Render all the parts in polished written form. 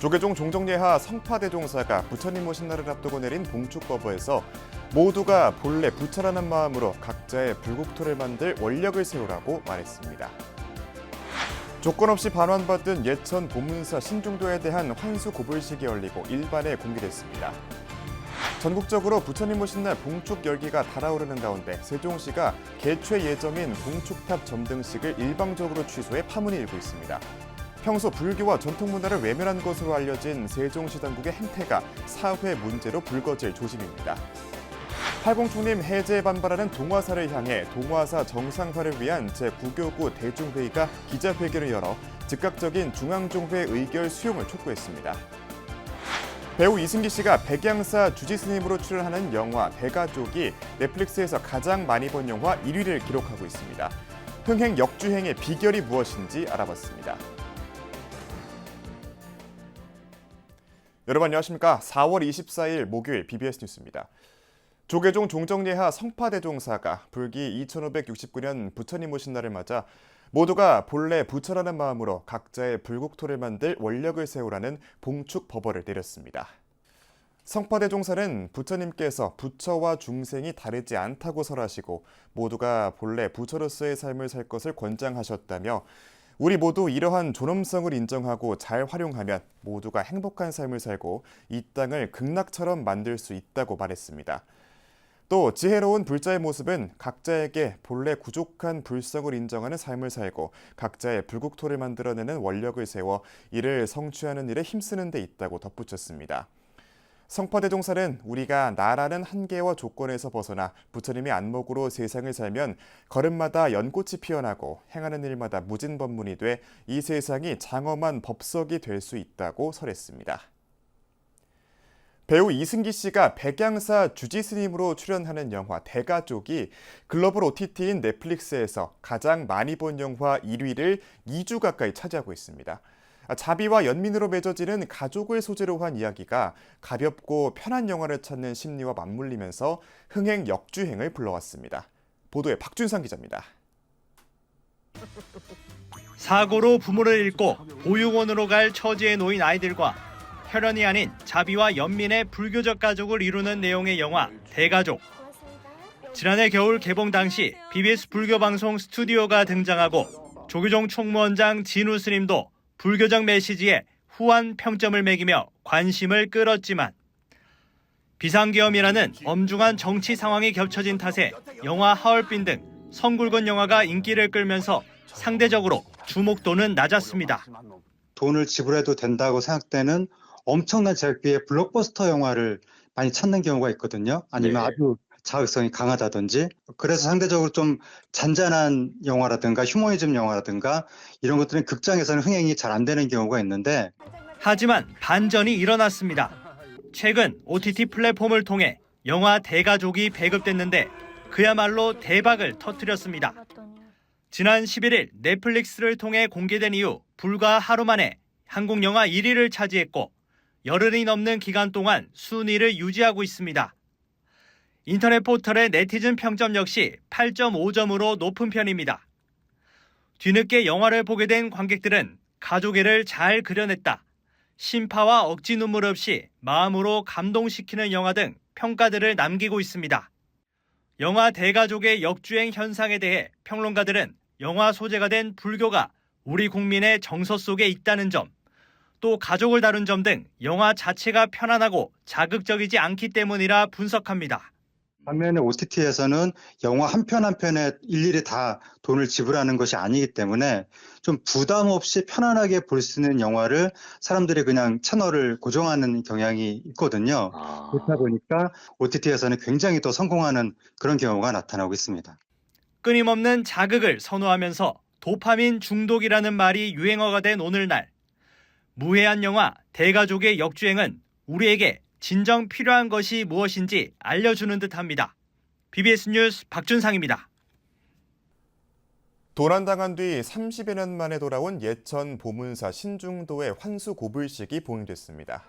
조계종 종정예하 성파대종사가 부처님 모신 날을 앞두고 내린 봉축법어에서 모두가 본래 부처라는 마음으로 각자의 불국토를 만들 원력을 세우라고 말했습니다. 조건 없이 반환받은 예천 보문사 신중도에 대한 환수 고불식이 열리고 일반에 공개됐습니다. 전국적으로 부처님 모신 날 봉축 열기가 달아오르는 가운데 세종시가 개최 예정인 봉축탑 점등식을 일방적으로 취소해 파문이 일고 있습니다. 평소 불교와 전통 문화를 외면한 것으로 알려진 세종시 당국의 행태가 사회 문제로 불거질 조짐입니다. 팔공총림 해제에 반발하는 동화사를 향해 동화사 정상화를 위한 제9교구 대중회의가 기자회견을 열어 즉각적인 중앙종회 의결 수용을 촉구했습니다. 배우 이승기 씨가 백양사 주지스님으로 출연하는 영화 대가족이 넷플릭스에서 가장 많이 본 영화 1위를 기록하고 있습니다. 흥행 역주행의 비결이 무엇인지 알아봤습니다. 여러분 안녕하십니까? 4월 24일 목요일 BBS 뉴스입니다. 조계종 종정예하 성파대종사가 불기 2569년 부처님 모신 날을 맞아 모두가 본래 부처라는 마음으로 각자의 불국토를 만들 원력을 세우라는 봉축법어를 내렸습니다. 성파대종사는 부처님께서 부처와 중생이 다르지 않다고 설하시고 모두가 본래 부처로서의 삶을 살 것을 권장하셨다며 우리 모두 이러한 존엄성을 인정하고 잘 활용하면 모두가 행복한 삶을 살고 이 땅을 극락처럼 만들 수 있다고 말했습니다. 또 지혜로운 불자의 모습은 각자에게 본래 부족한 불성을 인정하는 삶을 살고 각자의 불국토를 만들어내는 원력을 세워 이를 성취하는 일에 힘쓰는 데 있다고 덧붙였습니다. 성파대종사는 우리가 나라는 한계와 조건에서 벗어나 부처님의 안목으로 세상을 살면 걸음마다 연꽃이 피어나고 행하는 일마다 무진법문이 돼 이 세상이 장엄한 법석이 될 수 있다고 설했습니다. 배우 이승기 씨가 백양사 주지스님으로 출연하는 영화 대가족이 글로벌 OTT인 넷플릭스에서 가장 많이 본 영화 1위를 2주 가까이 차지하고 있습니다. 자비와 연민으로 맺어지는 가족을 소재로 한 이야기가 가볍고 편한 영화를 찾는 심리와 맞물리면서 흥행 역주행을 불러왔습니다. 보도에 박준상 기자입니다. 사고로 부모를 잃고 보육원으로 갈 처지에 놓인 아이들과 혈연이 아닌 자비와 연민의 불교적 가족을 이루는 내용의 영화 대가족. 지난해 겨울 개봉 당시 BBS 불교방송 스튜디오가 등장하고 조계종 총무원장 진우 스님도 불교적 메시지에 후한 평점을 매기며 관심을 끌었지만 비상계엄이라는 엄중한 정치 상황이 겹쳐진 탓에 영화 하얼빈 등 성굴건 영화가 인기를 끌면서 상대적으로 주목도는 낮았습니다. 돈을 지불해도 된다고 생각되는 엄청난 제작비의 블록버스터 영화를 많이 찾는 경우가 있거든요. 아니면 아주 자극성이 강하다든지. 그래서 상대적으로 좀 잔잔한 영화라든가 휴머니즘 영화라든가 이런 것들은 극장에서는 흥행이 잘 안 되는 경우가 있는데 하지만 반전이 일어났습니다. 최근 OTT 플랫폼을 통해 영화 대가족이 배급됐는데 그야말로 대박을 터뜨렸습니다. 지난 11일 넷플릭스를 통해 공개된 이후 불과 하루 만에 한국 영화 1위를 차지했고 열흘이 넘는 기간 동안 순위를 유지하고 있습니다. 인터넷 포털의 네티즌 평점 역시 8.5점으로 높은 편입니다. 뒤늦게 영화를 보게 된 관객들은 가족애를 잘 그려냈다. 심파와 억지 눈물 없이 마음으로 감동시키는 영화 등 평가들을 남기고 있습니다. 영화 대가족의 역주행 현상에 대해 평론가들은 영화 소재가 된 불교가 우리 국민의 정서 속에 있다는 점, 또 가족을 다룬 점 등 영화 자체가 편안하고 자극적이지 않기 때문이라 분석합니다. 반면에 OTT에서는 영화 한 편 한 편에 일일이 다 돈을 지불하는 것이 아니기 때문에 좀 부담 없이 편안하게 볼 수 있는 영화를 사람들이 그냥 채널을 고정하는 경향이 있거든요. 그렇다 보니까 OTT에서는 굉장히 더 성공하는 그런 경우가 나타나고 있습니다. 끊임없는 자극을 선호하면서 도파민 중독이라는 말이 유행어가 된 오늘날. 무해한 영화 대가족의 역주행은 우리에게 진정 필요한 것이 무엇인지 알려주는 듯합니다. BBS 뉴스 박준상입니다. 도난당한 뒤 30여 년 만에 돌아온 예천 보문사 신중도의 환수 고불식이 봉인됐습니다.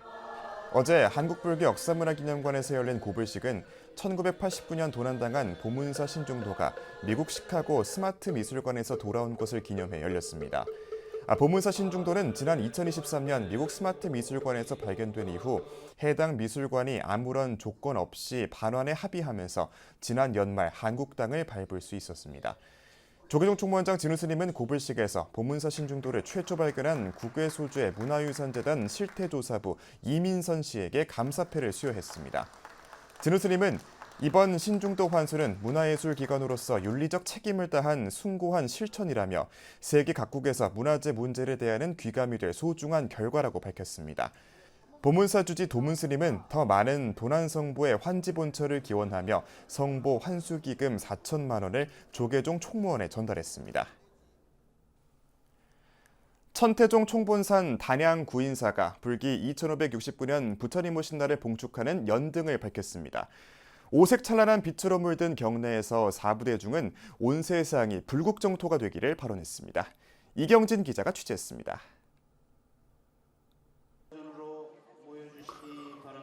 어제 한국불교 역사문화기념관에서 열린 고불식은 1989년 도난당한 보문사 신중도가 미국 시카고 스마트 미술관에서 돌아온 것을 기념해 열렸습니다. 보문사 신중도는 지난 2023년 미국 스마트 미술관에서 발견된 이후 해당 미술관이 아무런 조건 없이 반환에 합의하면서 지난 연말 한국 땅을 밟을 수 있었습니다. 조계종 총무원장 진우 스님은 고불식에서 보문사 신중도를 최초 발견한 국외소주의 문화유산재단 실태조사부 이민선 씨에게 감사패를 수여했습니다. 진우 스님은 이번 신중도 환수는 문화예술기관으로서 윤리적 책임을 다한 숭고한 실천이라며 세계 각국에서 문화재 문제를 대하는 귀감이 될 소중한 결과라고 밝혔습니다. 보문사 주지 도문스님은 더 많은 도난성보의 환지본처를 기원하며 성보 환수기금 4천만 원을 조계종 총무원에 전달했습니다. 천태종 총본산 단양 구인사가 불기 2569년 부처님 오신 날을 봉축하는 연등을 밝혔습니다. 오색 찬란한 빛으로 물든 경내에서 사부대중은 온 세상이 불국정토가 되기를 발언했습니다. 이경진 기자가 취재했습니다.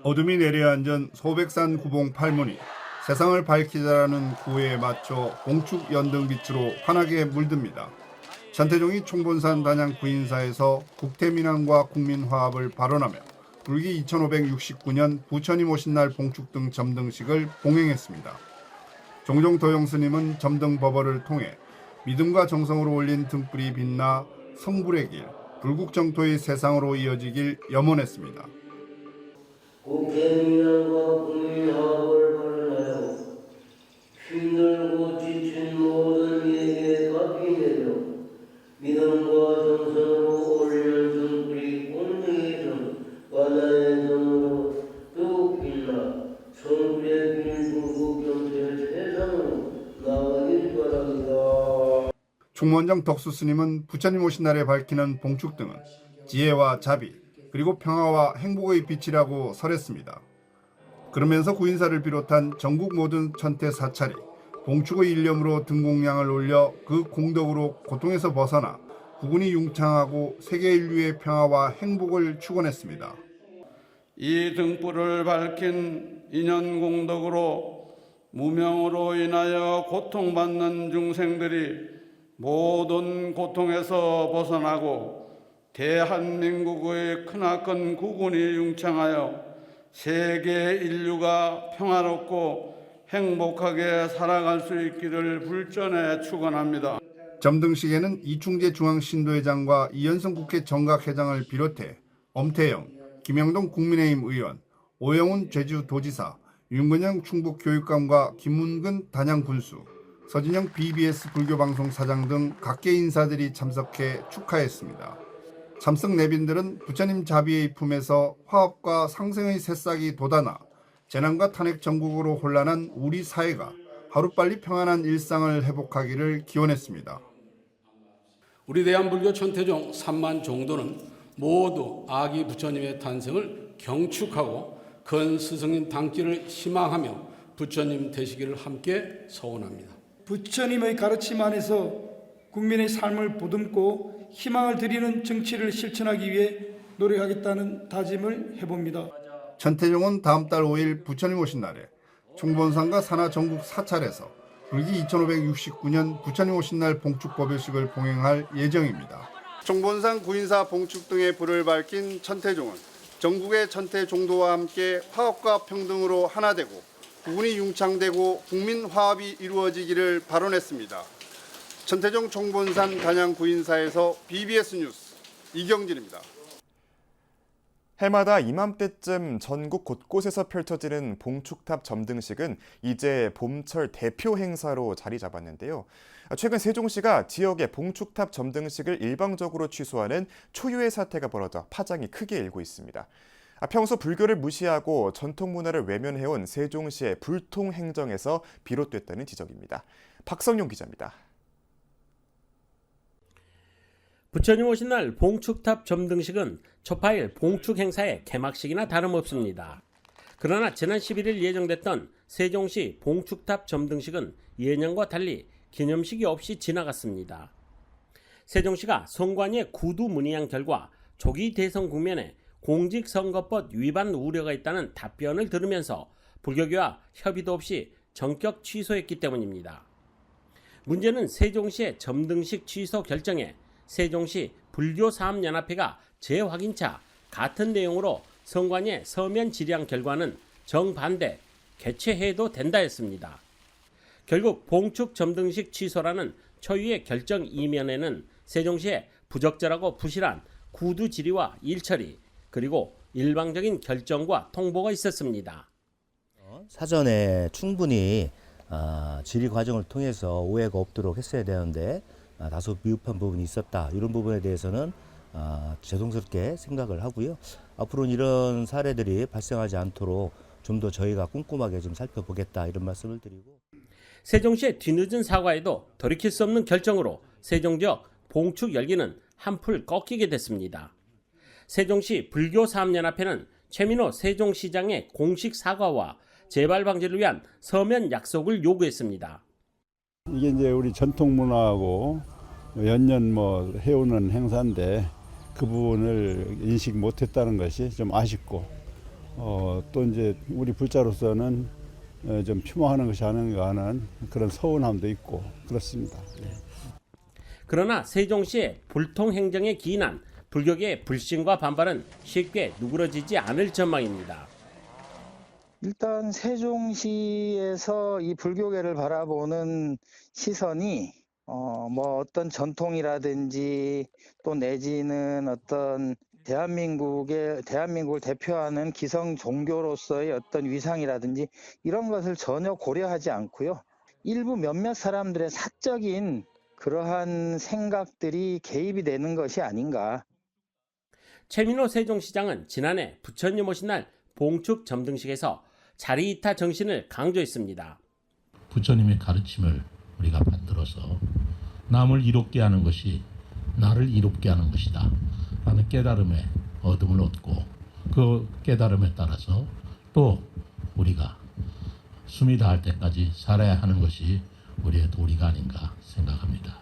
어둠이 내려앉은 소백산 구봉 팔문이 세상을 밝히자라는 구호에 맞춰 봉축 연등빛으로 환하게 물듭니다. 천태종이 총본산 단양 구인사에서 국태민안과 국민화합을 발언하며 불기 2569년 부처님 오신 날 봉축 등 점등식을 봉행했습니다. 종종 도영 스님은 점등 법어를 통해 믿음과 정성으로 올린 등불이 빛나 성불의 길, 불국정토의 세상으로 이어지길 염원했습니다. 국태민안과 국민화합을 발언하여 힘들고 지친 모든 이에게 값이 되며 믿음과 정성으로 올린 등불이 공명의 등 바다의 성으로 더욱 빛나 성불의 길 불국정토의 세상으로 나아가길 바랍니다. 총무원장 덕수 스님은 부처님 오신 날에 밝히는 봉축 등은 지혜와 자비, 그리고 평화와 행복의 빛이라고 설했습니다. 그러면서 구인사를 비롯한 전국 모든 천태 사찰이 봉축의 일념으로 등공량을 올려 그 공덕으로 고통에서 벗어나 국운이 융창하고 세계 인류의 평화와 행복을 축원했습니다. 이 등불을 밝힌 인연공덕으로 무명으로 인하여 고통받는 중생들이 모든 고통에서 벗어나고 대한민국의 크나큰 국운이 융창하여 세계 인류가 평화롭고 행복하게 살아갈 수 있기를 불전에 축원합니다. 점등식에는 이충재 중앙신도회장과 이현성 국회 정각회장을 비롯해 엄태영, 김영동 국민의힘 의원, 오영훈 제주도지사, 윤근영 충북교육감과 김문근 단양군수, 서진영 BBS 불교방송 사장 등 각계 인사들이 참석해 축하했습니다. 참석 내빈들은 부처님 자비의 품에서 화합과 상생의 새싹이 돋아나 재난과 탄핵 전국으로 혼란한 우리 사회가 하루빨리 평안한 일상을 회복하기를 기원했습니다. 우리 대한불교 천태종 3만 종도는 모두 아기 부처님의 탄생을 경축하고 큰 스승님 당길을 희망하며 부처님 되시기를 함께 소원합니다. 부처님의 가르침 안에서 국민의 삶을 보듬고 희망을 드리는 정치를 실천하기 위해 노력하겠다는 다짐을 해봅니다. 천태종은 다음 달 5일 부처님 오신 날에 총본산과 산하 전국 사찰에서 불기 2569년 부처님 오신 날 봉축 법요식을 봉행할 예정입니다. 총본산 구인사 봉축 등의 불을 밝힌 천태종은 전국의 천태 종도와 함께 화합과 평등으로 하나되고 국운이 융창되고 국민 화합이 이루어지기를 발언했습니다. 천태종 총본산 단양 구인사에서 BBS 뉴스 이경진입니다. 해마다 이맘때쯤 전국 곳곳에서 펼쳐지는 봉축탑 점등식은 이제 봄철 대표 행사로 자리 잡았는데요. 최근 세종시가 지역의 봉축탑 점등식을 일방적으로 취소하는 초유의 사태가 벌어져 파장이 크게 일고 있습니다. 평소 불교를 무시하고 전통 문화를 외면해온 세종시의 불통 행정에서 비롯됐다는 지적입니다. 박성용 기자입니다. 부처님 오신 날 봉축탑 점등식은 초파일 봉축 행사의 개막식이나 다름없습니다. 그러나 지난 11일 예정됐던 세종시 봉축탑 점등식은 예년과 달리 기념식이 없이 지나갔습니다. 세종시가 선관위의 구두 문의한 결과 조기 대선 국면에 공직선거법 위반 우려가 있다는 답변을 들으면서 불교계와 협의도 없이 전격 취소했기 때문입니다. 문제는 세종시의 점등식 취소 결정에 세종시 불교사업연합회가 재확인차 같은 내용으로 성관위의 서면 질의한 결과는 정반대, 개최해도 된다 했습니다. 결국 봉축 점등식 취소라는 초유의 결정 이면에는 세종시의 부적절하고 부실한 구두 질의와 일처리, 그리고 일방적인 결정과 통보가 있었습니다. 사전에 충분히 질의 과정을 통해서 오해가 없도록 했어야 되는데 다소 미흡한 부분이 있었다. 이런 부분에 대해서는 죄송스럽게 생각을 하고요. 앞으로는 이런 사례들이 발생하지 않도록 좀 더 저희가 꼼꼼하게 좀 살펴보겠다 이런 말씀을 드리고. 세종시의 뒤늦은 사과에도 돌이킬 수 없는 결정으로 세종 지역 봉축 열기는 한풀 꺾이게 됐습니다. 세종시 불교사업연합회는 최민호 세종시장의 공식 사과와 재발 방지를 위한 서면 약속을 요구했습니다. 이게 이제 우리 전통 문화하고 연년 해오는 행사인데 그 부분을 인식 못했다는 것이 좀 아쉽고 또 이제 우리 불자로서는 좀 추모하는 것이 아닌가 하는 그런 서운함도 있고 그렇습니다. 그러나 세종시의 불통 행정에 기인한 불교계의 불신과 반발은 쉽게 누그러지지 않을 전망입니다. 일단 세종시에서 이 불교계를 바라보는 시선이 어떤 전통이라든지 또 내지는 어떤 대한민국을 대표하는 기성 종교로서의 어떤 위상이라든지 이런 것을 전혀 고려하지 않고요. 일부 몇몇 사람들의 사적인 그러한 생각들이 개입이 되는 것이 아닌가. 최민호 세종시장은 지난해 부처님 오신 날 봉축 점등식에서 자리이타 정신을 강조했습니다. 부처님의 가르침을 우리가 받들어서 남을 이롭게 하는 것이 나를 이롭게 하는 것이다 라는 깨달음에 얻음을 얻고 그 깨달음에 따라서 또 우리가 숨이 닿을 때까지 살아야 하는 것이 우리의 도리가 아닌가 생각합니다.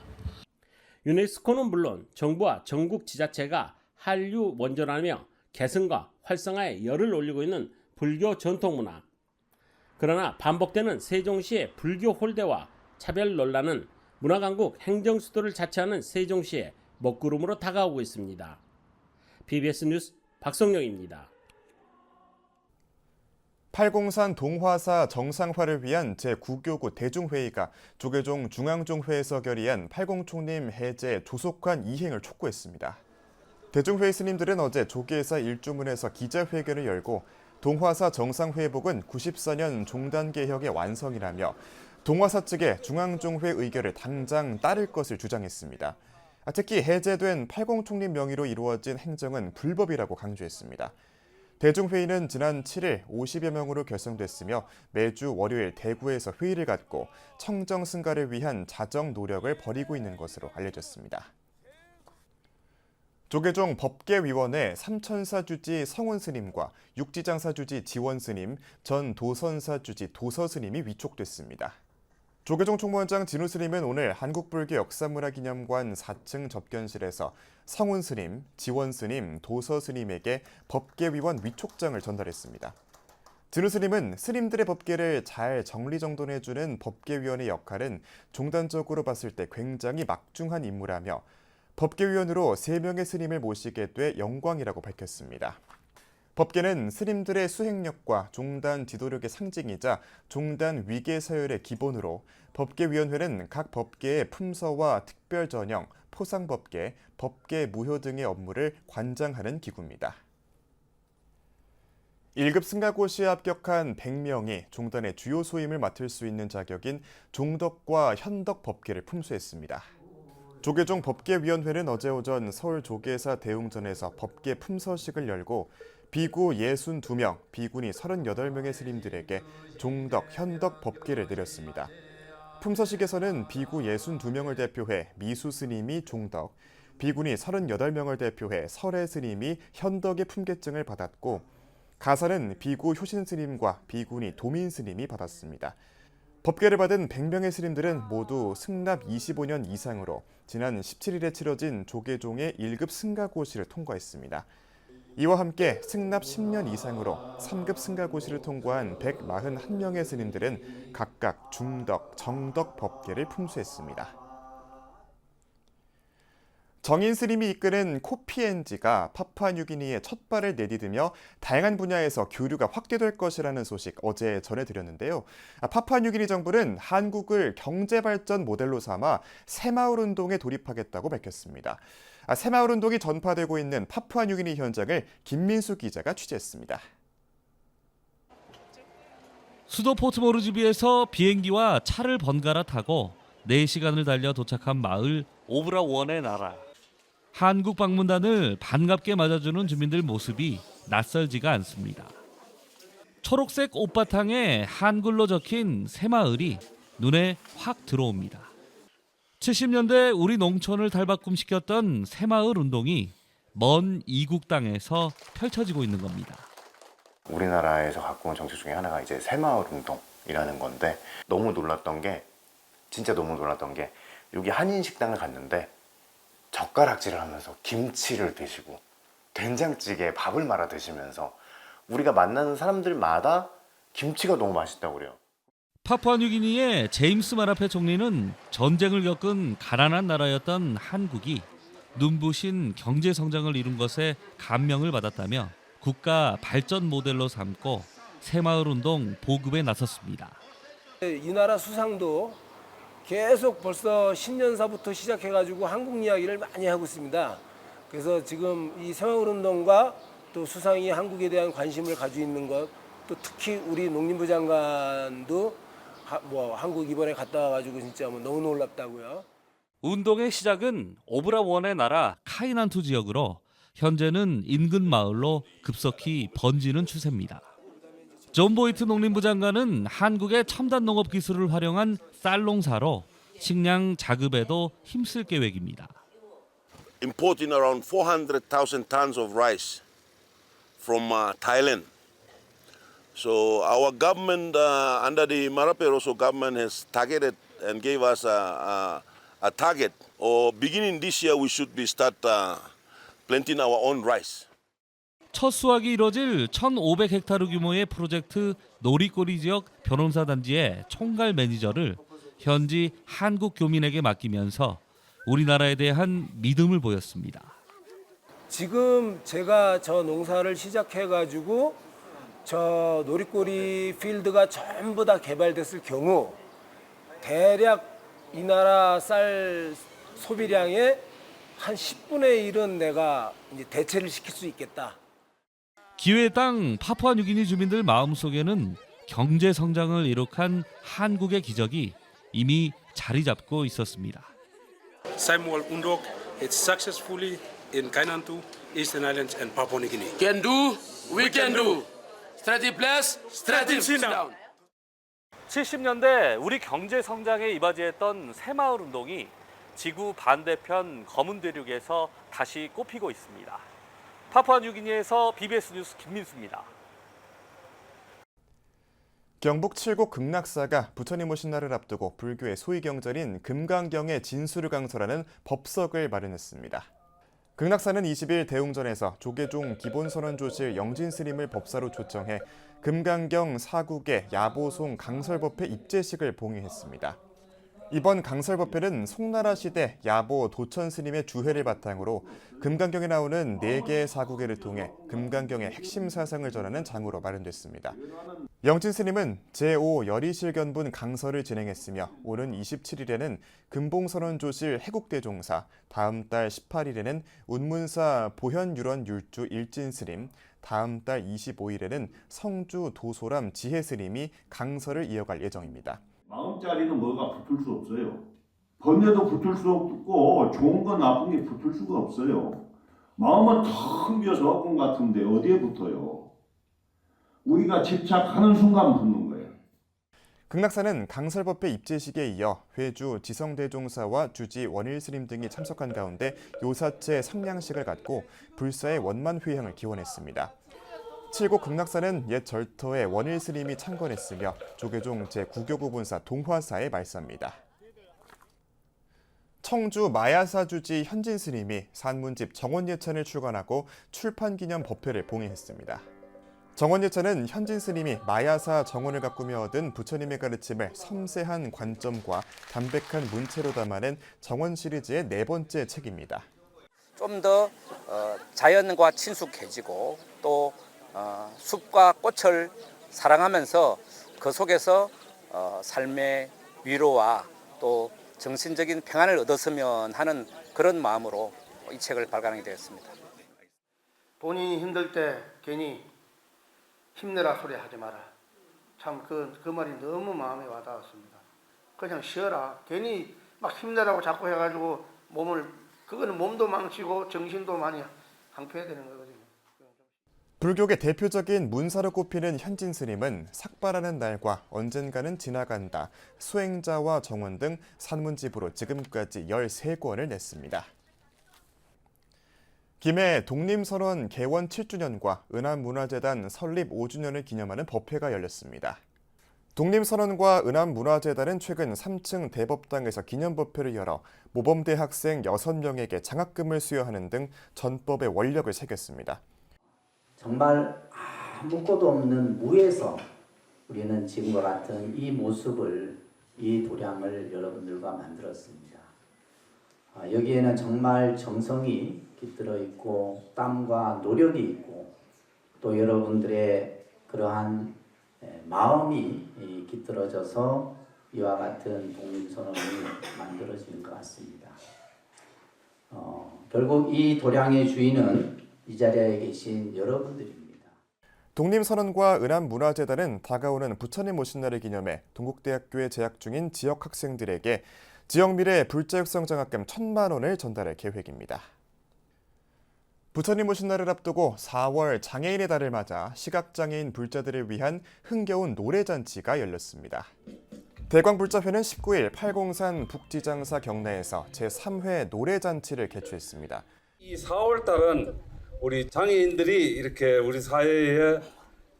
유네스코는 물론 정부와 전국 지자체가 한류 원전하며 개성과 활성화에 열을 올리고 있는 불교 전통문화. 그러나 반복되는 세종시의 불교 홀대와 차별 논란은 문화강국 행정수도를 자처하는 세종시의 먹구름으로 다가오고 있습니다. BBS 뉴스 박성룡입니다. 팔공산 동화사 정상화를 위한 제9교구 대중회의가 조계종 중앙종회에서 결의한 팔공총림 해제 조속한 이행을 촉구했습니다. 대중회의 스님들은 어제 조계사 일주문에서 기자회견을 열고 동화사 정상회복은 94년 종단개혁의 완성이라며 동화사 측의 중앙종회 의결을 당장 따를 것을 주장했습니다. 특히 해제된 팔공총림 명의로 이루어진 행정은 불법이라고 강조했습니다. 대중회의는 지난 7일 50여 명으로 결성됐으며 매주 월요일 대구에서 회의를 갖고 청정 승가를 위한 자정 노력을 벌이고 있는 것으로 알려졌습니다. 조계종 법계위원회 삼천사주지 성훈스님과 육지장사주지 지원스님, 전 도선사주지 도서스님이 위촉됐습니다. 조계종 총무원장 진우스님은 오늘 한국불교역사문화기념관 4층 접견실에서 성훈스님, 지원스님, 도서스님에게 법계위원 위촉장을 전달했습니다. 진우스님은 스님들의 법계를 잘 정리정돈해주는 법계위원의 역할은 종단적으로 봤을 때 굉장히 막중한 임무라며 법계위원으로 3명의 스님을 모시게 돼 영광이라고 밝혔습니다. 법계는 스님들의 수행력과 종단 지도력의 상징이자 종단 위계 서열의 기본으로 법계위원회는 각 법계의 품서와 특별 전형, 포상법계, 법계 무효 등의 업무를 관장하는 기구입니다. 1급 승가고시에 합격한 100명이 종단의 주요 소임을 맡을 수 있는 자격인 종덕과 현덕 법계를 품수했습니다. 조계종 법계위원회는 어제 오전 서울 조계사 대웅전에서 법계 품서식을 열고 비구 62명, 비구니 38명의 스님들에게 종덕, 현덕 법계를 내렸습니다. 품서식에서는 비구 62명을 대표해 미수 스님이 종덕, 비구니 38명을 대표해 설해 스님이 현덕의 품계증을 받았고 가사는 비구 효신 스님과 비구니 도민 스님이 받았습니다. 법계를 받은 100명의 스님들은 모두 승납 25년 이상으로 지난 17일에 치러진 조계종의 1급 승가고시를 통과했습니다. 이와 함께 승납 10년 이상으로 3급 승가고시를 통과한 141명의 스님들은 각각 중덕, 정덕 법계를 품수했습니다. 정인 스님이 이끄는 코피엔지가 파푸아뉴기니에 첫 발을 내디디며 다양한 분야에서 교류가 확대될 것이라는 소식 어제 전해드렸는데요. 파푸아뉴기니 정부는 한국을 경제발전 모델로 삼아 새마을 운동에 돌입하겠다고 밝혔습니다. 새마을 운동이 전파되고 있는 파푸아뉴기니 현장을 김민수 기자가 취재했습니다. 수도 포트모르즈비에서 비행기와 차를 번갈아 타고 4시간을 달려 도착한 마을 오브라원의 나라. 한국 방문단을 반갑게 맞아주는 주민들 모습이 낯설지가 않습니다. 초록색 옷바탕에 한글로 적힌 새마을이 눈에 확 들어옵니다. 70년대 우리 농촌을 탈바꿈시켰던 새마을 운동이 먼 이국 땅에서 펼쳐지고 있는 겁니다. 우리나라에서 갖고 온 정책 중에 하나가 이제 새마을 운동이라는 건데 진짜 너무 놀랐던 게 여기 한인 식당을 갔는데 젓가락질을 하면서 김치를 드시고 된장찌개에 밥을 말아 드시면서 우리가 만나는 사람들마다 김치가 너무 맛있다고 그래요. 파푸아뉴기니의 제임스 마라페 총리는 전쟁을 겪은 가난한 나라였던 한국이 눈부신 경제 성장을 이룬 것에 감명을 받았다며 국가 발전 모델로 삼고 새마을 운동 보급에 나섰습니다. 이 나라 수상도 계속 벌써 10년사부터 시작해가지고 한국 이야기를 많이 하고 있습니다. 그래서 지금 이 새마을 운동과 또 수상이 한국에 대한 관심을 가지고 있는 것, 또 특히 우리 농림부 장관도 한국 이번에 갔다 와가지고 진짜 너무 놀랍다고요. 운동의 시작은 오브라원의 나라 카이난투 지역으로 현재는 인근 마을로 급속히 번지는 추세입니다. 존 보이트 농림부 장관은 한국의 첨단 농업 기술을 활용한 쌀 농사로 식량 자급에도 힘쓸 계획입니다. Importing around 400,000 tons of rice from Thailand. So our government, under the Marape Rosso government, has targeted and gave us a target. Or beginning this year, we should be start planting our own rice. 첫 수확이 이뤄질 1,500헥타르 규모의 프로젝트 놀이꼬리 지역 벼농사 단지의 총괄 매니저를 현지 한국 교민에게 맡기면서 우리나라에 대한 믿음을 보였습니다. 지금 제가 저 농사를 시작해가지고 저 놀이꼬리 필드가 전부 다 개발됐을 경우 대략 이 나라 쌀 소비량의 한 10분의 1은 내가 이제 대체를 시킬 수 있겠다. 기회의 땅 파푸아뉴기니 주민들 마음속에는 경제 성장을 이룩한 한국의 기적이 이미 자리 잡고 있었습니다. Samuel Undok is successfully in Kainantu, Eastern Islands and Papua New Guinea. Can do, we can do. Strategy plus, strategy down. 70년대 우리 경제 성장에 이바지했던 새마을 운동이 지구 반대편 검은 대륙에서 다시 꽃피고 있습니다. 파푸아뉴기니에서 BBS 뉴스 김민수입니다. 경북 칠곡 극락사가 부처님 오신 날을 앞두고 불교의 소위 경전인 금강경의 진수를 강설하는 법석을 마련했습니다. 극락사는 20일 대웅전에서 조계종 기본선언조실 영진스님을 법사로 초청해 금강경 사국의 야보송 강설법회 입제식을 봉의했습니다. 이번 강설법회는 송나라 시대 야보 도천스님의 주회를 바탕으로 금강경에 나오는 4개의 사국회를 통해 금강경의 핵심 사상을 전하는 장으로 마련됐습니다. 영진스님은 제5 열의실견분 강설을 진행했으며 오는 27일에는 금봉선원조실 해국대종사, 다음 달 18일에는 운문사 보현유런율주 일진스님, 다음 달 25일에는 성주 도소람 지혜스님이 강설을 이어갈 예정입니다. 마음자리는 뭐가 붙을 수 없어요. 번뇌도 붙을 수 없고 좋은 거 나쁜 게 붙을 수가 없어요. 마음은 텅 비어서 꿈 같은데 어디에 붙어요? 우리가 집착하는 순간 붙는 거예요. 극락사는 강설법회 입제식에 이어 회주 지성대종사와 주지 원일스님 등이 참석한 가운데 요사체 성냥식을 갖고 불사의 원만회향을 기원했습니다. 칠곡 극락사는 옛 절터에 원일스님이 창건했으며 조계종 제9교구본사 동화사의 말사입니다. 청주 마야사 주지 현진스님이 산문집 정원예찬을 출간하고 출판기념 법회를 봉의했습니다. 정원예찬은 현진스님이 마야사 정원을 가꾸며 얻은 부처님의 가르침을 섬세한 관점과 담백한 문체로 담아낸 정원 시리즈의 4번째 책입니다. 좀 더 자연과 친숙해지고 또 숲과 꽃을 사랑하면서 그 속에서 삶의 위로와 또 정신적인 평안을 얻었으면 하는 그런 마음으로 이 책을 발간하게 되었습니다. 본인이 힘들 때 괜히 힘내라 소리 하지 마라. 참 그 말이 너무 마음에 와닿았습니다. 그냥 쉬어라. 괜히 막 힘내라고 자꾸 해가지고 그거는 몸도 망치고 정신도 많이 황폐해되는 거거든요. 불교계 대표적인 문사로 꼽히는 현진 스님은 삭발하는 날과 언젠가는 지나간다, 수행자와 정원 등 산문집으로 지금까지 13권을 냈습니다. 김해 독립선언 개원 7주년과 은암문화재단 설립 5주년을 기념하는 법회가 열렸습니다. 독립선언과 은암문화재단은 최근 3층 대법당에서 기념법회를 열어 모범대 학생 6명에게 장학금을 수여하는 등 전법의 원력을 새겼습니다. 정말 아무것도 없는 무에서 우리는 지금과 같은 이 모습을, 이 도량을 여러분들과 만들었습니다. 여기에는 정말 정성이 깃들어 있고 땀과 노력이 있고 또 여러분들의 그러한 마음이 깃들어져서 이와 같은 독립선언이 만들어지는 것 같습니다. 결국 이 도량의 주인은 이 자리에 계신 여러분들입니다. 독립선언과 은암문화재단은 다가오는 부처님 오신 날을 기념해 동국대학교에 재학 중인 지역 학생들에게 지역미래 불자육성 장학금 1,000만 원을 전달할 계획입니다. 부처님 오신 날을 앞두고 4월 장애인의 달을 맞아 시각장애인 불자들을 위한 흥겨운 노래잔치가 열렸습니다. 대광불자회는 19일 팔공산 북지장사 경내에서 제3회 노래잔치를 개최했습니다. 이 4월 달은 우리 장애인들이 이렇게 우리 사회에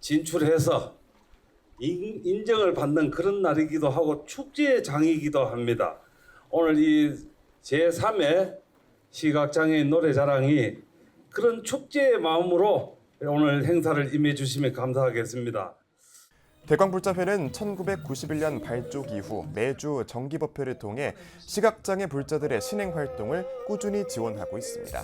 진출해서 인정을 받는 그런 날이기도 하고 축제의 장이기도 합니다. 오늘 이 제3회 시각장애인 노래자랑이 그런 축제의 마음으로 오늘 행사를 임해 주시면 감사하겠습니다. 대광불자회는 1991년 발족 이후 매주 정기법회를 통해 시각장애 불자들의 신행 활동을 꾸준히 지원하고 있습니다.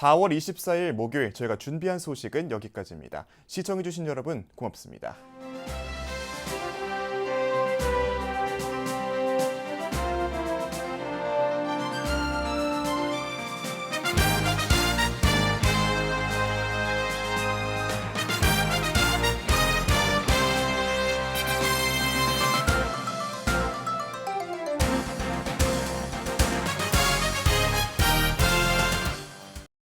(4월 24일) 목요일 저희가 준비한 소식은 여기까지입니다. 시청해주신 여러분 고맙습니다.